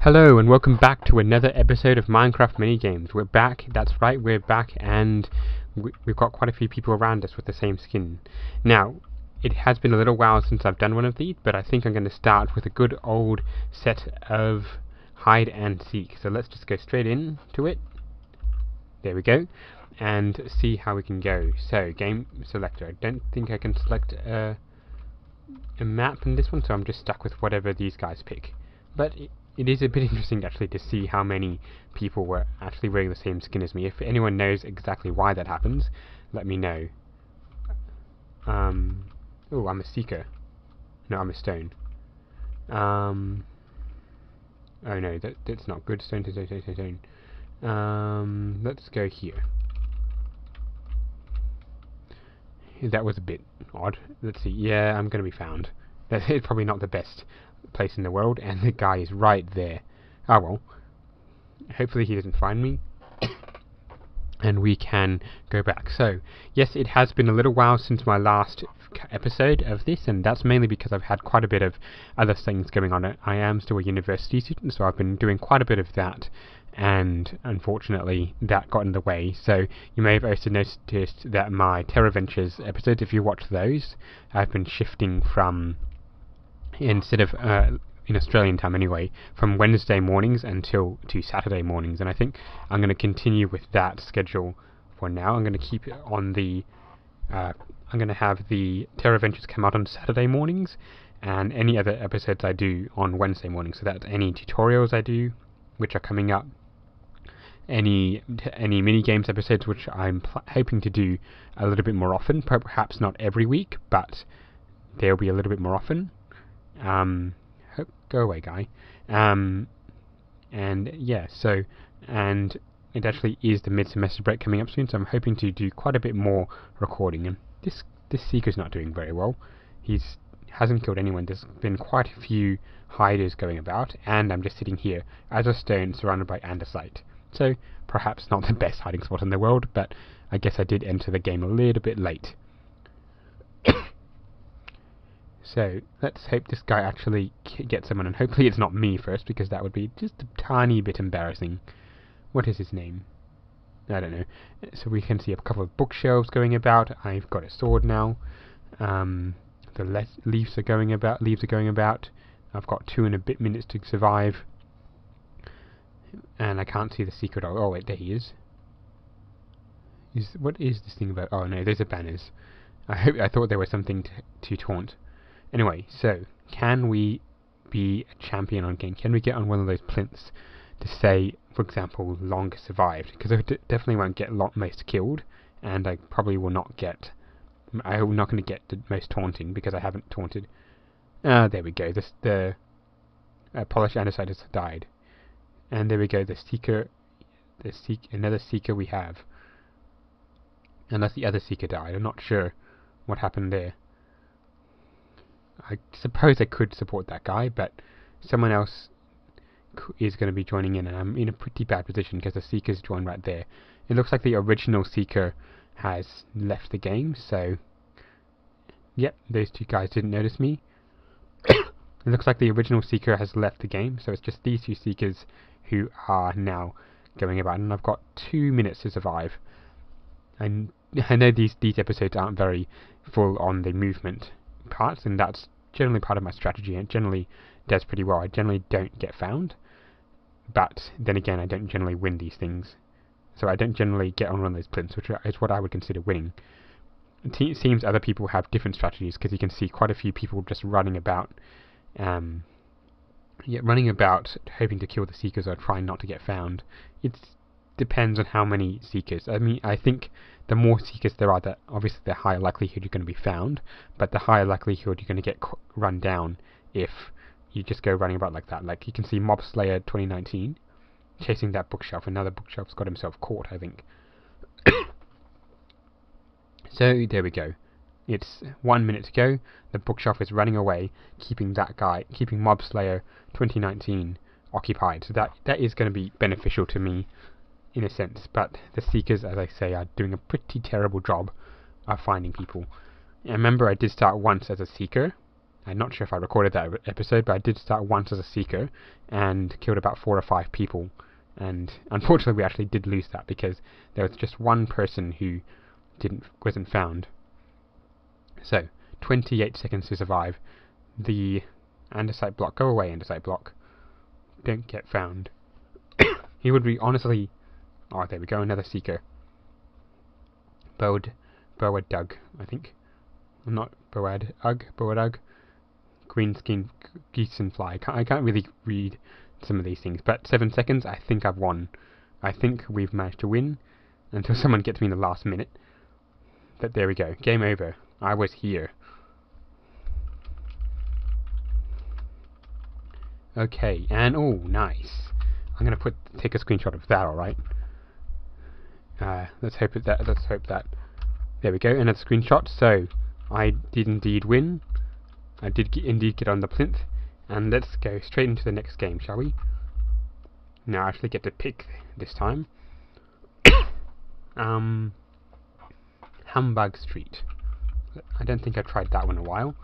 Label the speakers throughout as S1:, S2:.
S1: Hello and welcome back to another episode of Minecraft Minigames. We're back, that's right, we're back, and we've got quite a few people around us with the same skin. Now, it has been a little while since I've done one of these, but I think I'm going to start with a good old set of hide and seek. So let's just go straight into it. There we go. And see how we can go. So, game selector. I don't think I can select a map in this one, so I'm just stuck with whatever these guys pick. But it is a bit interesting actually to see how many people were actually wearing the same skin as me. If anyone knows exactly why that happens, let me know. Oh, I'm a seeker. No, I'm a stone. Oh no, that's not good. Stone. Let's go here. That was a bit odd. Let's see. Yeah, I'm going to be found. It's probably not the best place in the world, and the guy is right there. Oh well. Hopefully he doesn't find me. And we can go back. So, yes, it has been a little while since my last episode of this, and that's mainly because I've had quite a bit of other things going on. I am still a university student, so I've been doing quite a bit of that, and unfortunately that got in the way. So you may have also noticed that my Terra Ventures episodes, if you watch those, I've been shifting from, instead of in Australian time anyway, from Wednesday mornings to Saturday mornings, and I think I'm going to continue with that schedule for now. I'm going to keep it on the I'm going to have the Terra Ventures come out on Saturday mornings, and any other episodes I do on Wednesday mornings. So that's any tutorials I do, which are coming up, any mini games episodes, which I'm hoping to do a little bit more often. Perhaps not every week, but they'll be a little bit more often. Go away, guy. And yeah, so, and it actually is the mid-semester break coming up soon, so I'm hoping to do quite a bit more recording. And this seeker's not doing very well. Hasn't killed anyone. There's been quite a few hiders going about, and I'm just sitting here as a stone surrounded by andesite. So perhaps not the best hiding spot in the world, but I guess I did enter the game a little bit late. So, let's hope this guy actually gets someone, and hopefully it's not me first, because that would be just a tiny bit embarrassing. What is his name? I don't know. So we can see a couple of bookshelves going about. I've got a sword now. The leaves are going about. I've got 2 and a bit minutes to survive. And I can't see the secret. Oh wait, there he is. What is this thing about? Oh no, those are banners. I thought there was something to taunt. Anyway, so, can we be a champion on game? Can we get on one of those plinths to say, for example, longest survived? Because I definitely won't get most killed, and I probably will not get... I'm not going to get the most taunting, because I haven't taunted. There we go, the polished andesite has died. And there we go, another seeker we have. Unless the other seeker died, I'm not sure what happened there. I suppose I could support that guy, but someone else is going to be joining in, and I'm in a pretty bad position because the Seeker's joined right there. It looks like the original Seeker has left the game, so... Yep, those 2 guys didn't notice me. It looks like the original Seeker has left the game, so it's just these 2 Seekers who are now going about, and I've got 2 minutes to survive. And I know these episodes aren't very full on the movement parts, and that's generally part of my strategy, and it generally does pretty well. I generally don't get found, but then again, I don't generally win these things, so I don't generally get on one of those plinths, which is what I would consider winning. It seems other people have different strategies, because you can see quite a few people just running about, hoping to kill the Seekers or trying not to get found. It depends on how many Seekers. I mean, I think the more Seekers there are, obviously the higher likelihood you're going to be found, but the higher likelihood you're going to get run down if you just go running about like that. Like, you can see Mob Slayer 2019 chasing that bookshelf. Another bookshelf's got himself caught, I think. So, there we go. It's 1 minute to go. The bookshelf is running away, keeping Mob Slayer 2019 occupied. So that is going to be beneficial to me, in a sense, but the Seekers, as I say, are doing a pretty terrible job of finding people. And remember, I did start once as a Seeker, I'm not sure if I recorded that episode, but I did start once as a seeker and killed about 4 or 5 people. And unfortunately, we actually did lose that because there was just one person who wasn't found. So 28 seconds to survive. The andesite block. Go away, andesite block. Don't get found. He would be honestly. Oh, there we go. Another seeker. Boad Doug, I think. Not Boad Ugg. Green skin geese and fly. I can't really read some of these things, but 7 seconds. I think I've won. I think we've managed to win until someone gets me in the last minute. But there we go. Game over. I was here. Okay, and oh, nice. I'm gonna take a screenshot of that. All right. Let's hope that. There we go. Another screenshot. So I did indeed win. I did indeed get on the plinth, and let's go straight into the next game, shall we? Now I actually get to pick this time. Humbug Street. I don't think I've tried that one in a while.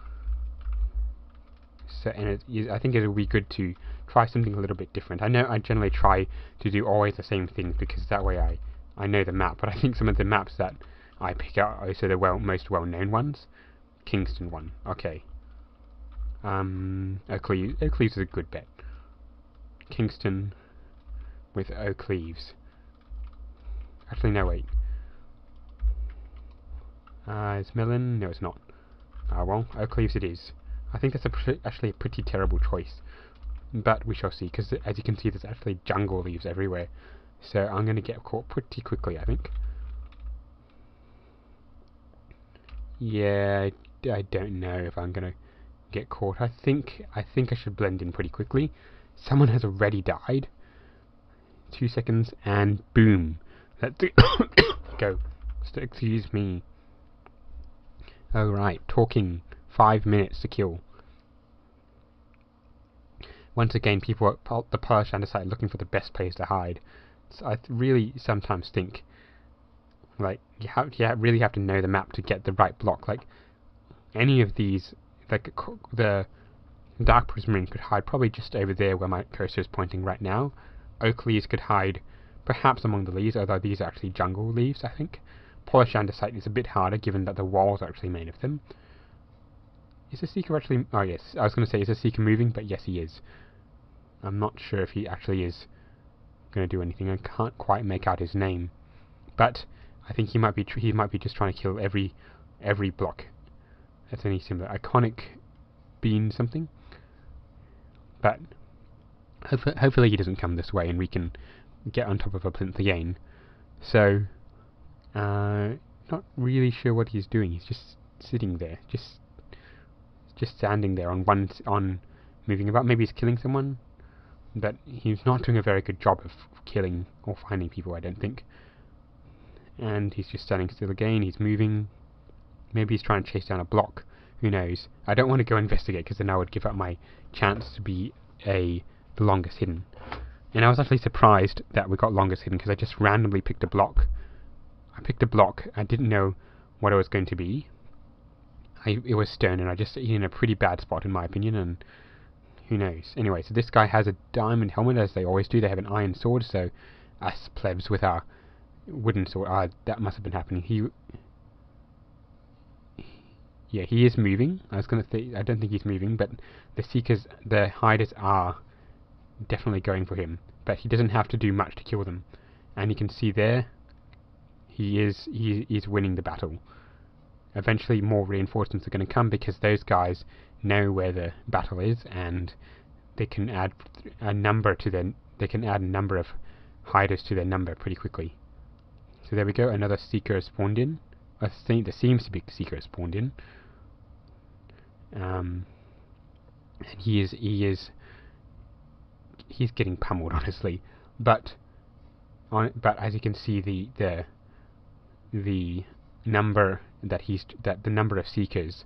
S1: So, and I think it would be good to try something a little bit different. I know I generally try to do always the same things because that way I know the map, but I think some of the maps that I pick out are also the most well-known ones. Kingston one. Okay. Oakleaves is a good bet. Kingston with Oakleaves. Actually, no, wait. Is Melon? No, it's not. Well, Oakleaves it is. I think that's actually a pretty terrible choice. But we shall see, because as you can see, there's actually jungle leaves everywhere. So I'm going to get caught pretty quickly, I think. Yeah, I don't know if I'm going to get caught. I think I should blend in pretty quickly. Someone has already died. 2 seconds, and boom. Let's go. So, excuse me. Alright, talking 5 minutes to kill. Once again, people at the polished andesite looking for the best place to hide. So I really sometimes think, like, you really have to know the map to get the right block. Like, any of these, like the Dark Prismarine could hide probably just over there where my cursor is pointing right now. Oak leaves could hide perhaps among the leaves, although these are actually jungle leaves, I think. Polished andesite is a bit harder given that the walls are actually made of them. Is the Seeker actually... Oh yes, I was going to say, is the Seeker moving? But yes, he is. I'm not sure if he actually is going to do anything. I can't quite make out his name. But I think he might be just trying to kill every block. That's any similar. Iconic bean something. But hopefully he doesn't come this way and we can get on top of a plinth again. So, not really sure what he's doing. He's just sitting there, just standing there on moving about. Maybe he's killing someone, but he's not doing a very good job of killing or finding people, I don't think. And he's just standing still again. He's moving. Maybe he's trying to chase down a block. Who knows? I don't want to go investigate because then I would give up my chance to be the longest hidden. And I was actually surprised that we got longest hidden because I just randomly picked a block. I didn't know what it was going to be. It was stone, and I just in a pretty bad spot in my opinion, and who knows. Anyway, so this guy has a diamond helmet, as they always do. They have an iron sword, so us plebs with our wooden sword, that must have been happening. Yeah, he is moving. I was going to say, I don't think he's moving, but the hiders are definitely going for him. But he doesn't have to do much to kill them. And you can see there, he is winning the battle. Eventually more reinforcements are going to come because those guys know where the battle is, and they can add a number of hiders to their number pretty quickly. So there we go, another Seeker spawned in. I think there seems to be a Seeker spawned in. And he's getting pummeled, honestly. But as you can see, the number the number of Seekers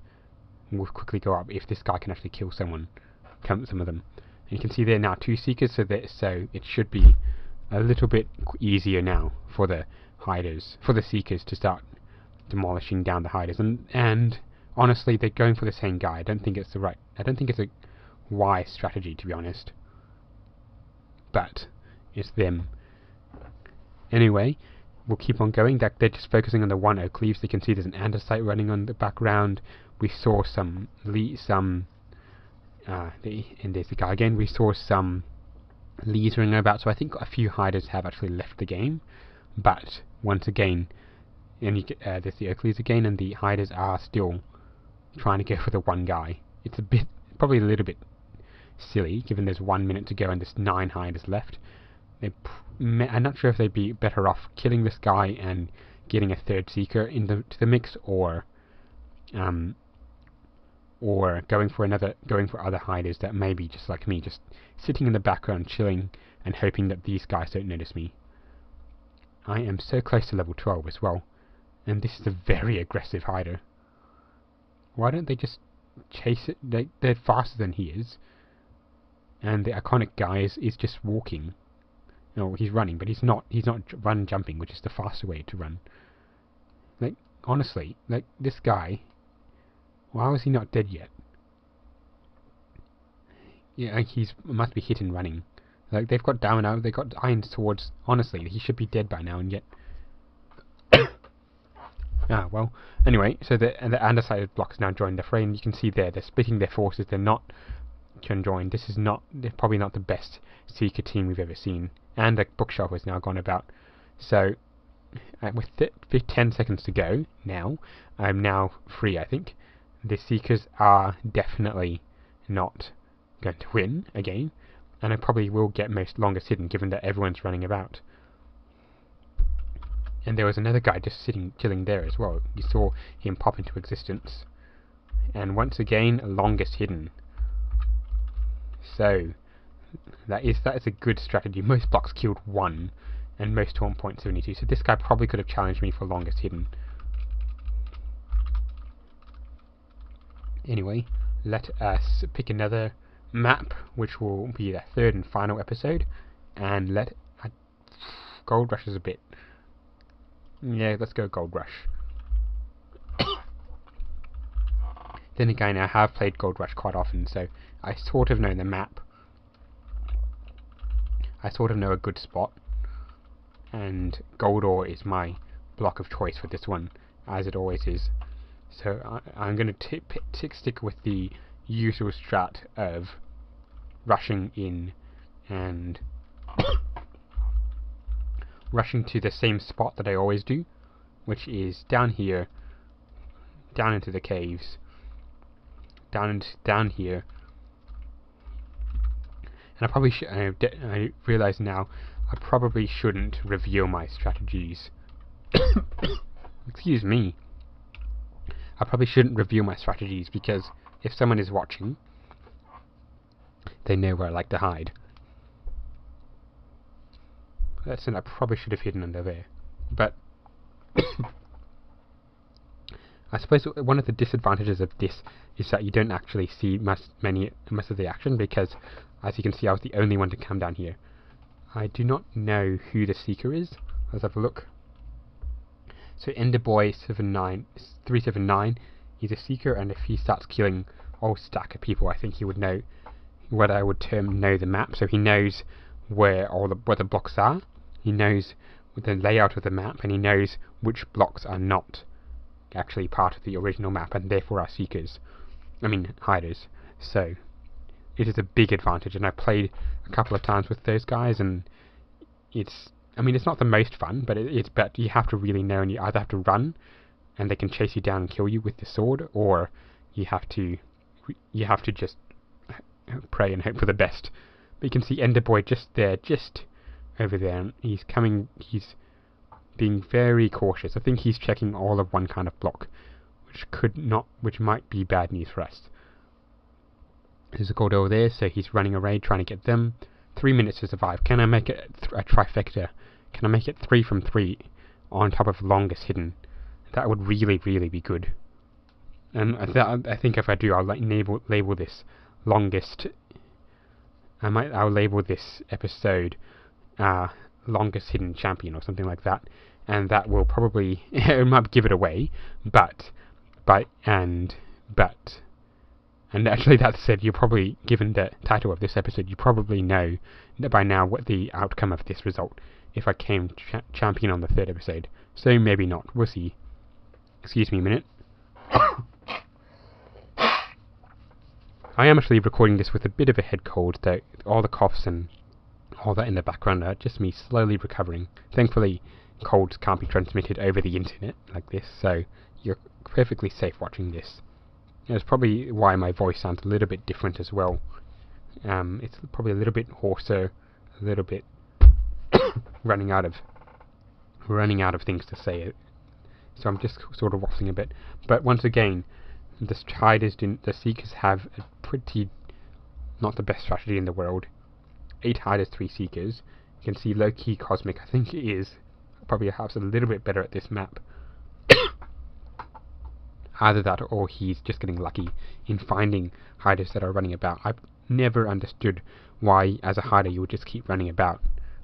S1: will quickly go up if this guy can actually kill some of them. And you can see there now 2 Seekers, so it should be a little bit easier now for the Seekers to start demolishing down the hiders. And honestly, they're going for the same guy. I don't think it's a wise strategy, to be honest. But it's them. Anyway, we'll keep on going. They're just focusing on the one oak leaves. You can see there's an andesite running on the background. We saw and there's the guy again. We saw some leaves running about, so I think a few hiders have actually left the game. But once again, there's the oak leaves again, and the hiders are still trying to go for the one guy. It's probably a little bit silly, given there's 1 minute to go and there's 9 hiders left. I'm not sure if they'd be better off killing this guy and getting a third seeker into the mix, or going for other hiders that may be just like me, just sitting in the background chilling and hoping that these guys don't notice me. I am so close to level 12 as well, and this is a very aggressive hider. Why don't they just chase it? They're faster than he is, and the iconic guy is just walking. No, he's running, but he's not run jumping, which is the faster way to run. Like, honestly, like, this guy, why was he not dead yet? Yeah, like, must be hit and running. Like, they've got they've got irons towards, honestly, he should be dead by now, and yet... Ah, well, anyway, so the andesite blocks now joined the fray, and you can see there, they're splitting their forces, they're not conjoined. They're probably not the best Seeker team we've ever seen. And the bookshelf has now gone about. So, with 10 seconds to go now, I'm now free, I think. The Seekers are definitely not going to win again, and I probably will get longest hidden, given that everyone's running about. And there was another guy just chilling there as well. You saw him pop into existence. And once again, longest hidden. So, that is a good strategy. Most blocks killed 1, and most taunt point 72. So this guy probably could have challenged me for longest hidden. Anyway, let us pick another map, which will be the 3rd and final episode, and Gold Rush is a bit... Yeah, let's go Gold Rush. Then again, I have played Gold Rush quite often, so I sort of know the map. I sort of know a good spot, and gold ore is my block of choice for this one, as it always is. So I'm going to stick with the usual strat of rushing in and rushing to the same spot that I always do, which is down here, down into the caves, down here. And I probably I realise now I probably shouldn't reveal my strategies. Excuse me. I probably shouldn't reveal my strategies, because if someone is watching, they know where I like to hide. That's I probably should have hidden under there. But I suppose one of the disadvantages of this is that you don't actually see much of the action, because as you can see, I was the only one to come down here. I do not know who the Seeker is. Let's have a look. So Enderboy 379, he's a Seeker, and if he starts killing a whole stack of people, I think he would know what I would term know the map. So he knows where the blocks are. He knows the layout of the map, and he knows which blocks are not actually part of the original map, and therefore are Seekers. I mean, hiders. So it is a big advantage, and I played a couple of times with those guys, and it's not the most fun, but but you have to really know, and you either have to run, and they can chase you down and kill you with the sword, or you have to just pray and hope for the best. But you can see Enderboy just over there, and he's being very cautious. I think he's checking all of one kind of block, which might be bad news for us. There's a gold over there, so he's running a raid trying to get them. 3 minutes to survive. Can I make it a trifecta? Can I make it 3 from 3 on top of longest hidden? That would really, really be good. And I think if I do, I'll label this longest. I'll label this episode longest hidden champion or something like that, and that will probably it might give it away, but But, and actually that said, you're probably, given the title of this episode, you probably know by now what the outcome of this result if I came champion on the 3rd episode. So maybe not. We'll see. Excuse me a minute. I am actually recording this with a bit of a head cold, though all the coughs and all that in the background are just me slowly recovering. Thankfully, colds can't be transmitted over the internet like this, so you're perfectly safe watching this. That's probably why my voice sounds a little bit different as well. It's probably a little bit hoarser, a little bit running out of things to say. So I'm just sort of waffling a bit. But once again, the Seekers have a pretty not the best strategy in the world. 8 hiders, 3 Seekers. You can see low-key Cosmic, I think it is probably perhaps a little bit better at this map. Either that or he's just getting lucky in finding hiders that are running about. I've never understood why as a hider you would just keep running about,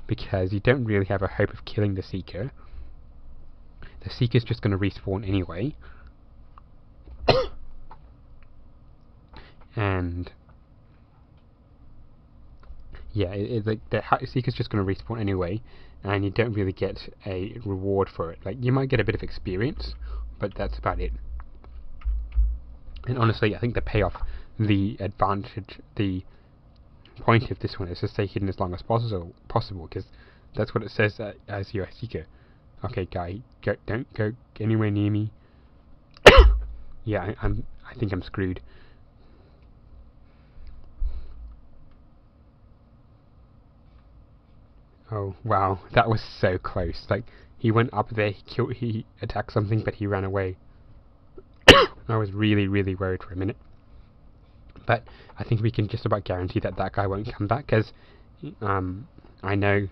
S1: because you don't really have a hope of killing the Seeker. The Seeker's just going to respawn anyway. And yeah, the Seeker's just going to respawn anyway, and you don't really get a reward for it. Like, you might get a bit of experience, but that's about it. And honestly, I think the payoff, the advantage, the point of this one is to stay hidden as long as possible, because that's what it says as your Seeker. Okay, guy, don't go anywhere near me. Yeah, I think I'm screwed. Oh wow, that was so close. Like, he went up there, he attacked something, but he ran away. I was really, really worried for a minute. But I think we can just about guarantee that that guy won't come back, because I know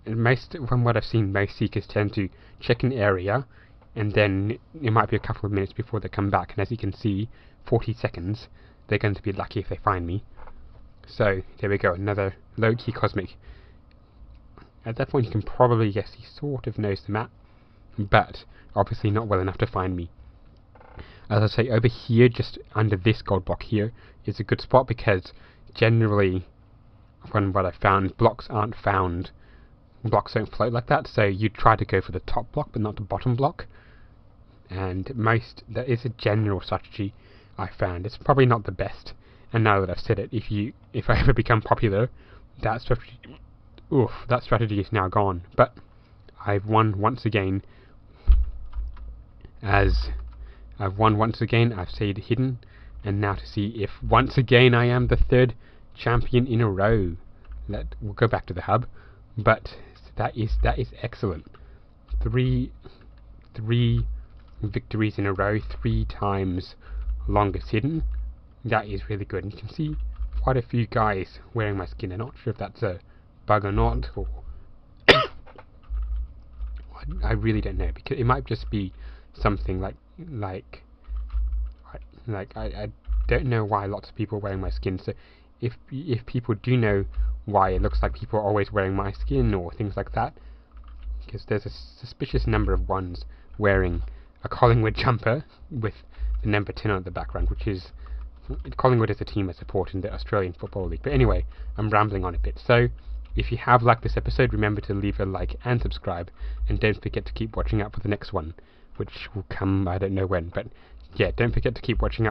S1: from what I've seen, most Seekers tend to check an area, and then it might be a couple of minutes before they come back. And as you can see, 40 seconds, they're going to be lucky if they find me. So there we go, another low-key Cosmic. At that point you can probably guess he sort of knows the map, but obviously not well enough to find me. As I say, over here, just under this gold block here, is a good spot, because generally, from what I found, blocks aren't found. Blocks don't float like that, so you try to go for the top block, but not the bottom block. And that is a general strategy I found. It's probably not the best, and now that I've said it, if I ever become popular, that strategy is now gone. But I've won once again. I've stayed hidden, and now to see if once again I am the 3rd champion in a row. We'll go back to the hub, but that is excellent. Three victories in a row, 3 times longest hidden. That is really good. And you can see quite a few guys wearing my skin. I'm not sure if that's a bug or not, or I really don't know, because it might just be something like I don't know why lots of people are wearing my skin. So if people do know why it looks like people are always wearing my skin or things like that, because there's a suspicious number of ones wearing a Collingwood jumper with the number 10 on the background, which is Collingwood is a team I support in the Australian Football League. But anyway, I'm rambling on a bit. So if you have liked this episode, remember to leave a like and subscribe, and don't forget to keep watching out for the next one, which will come I don't know when, but yeah, don't forget to keep watching out.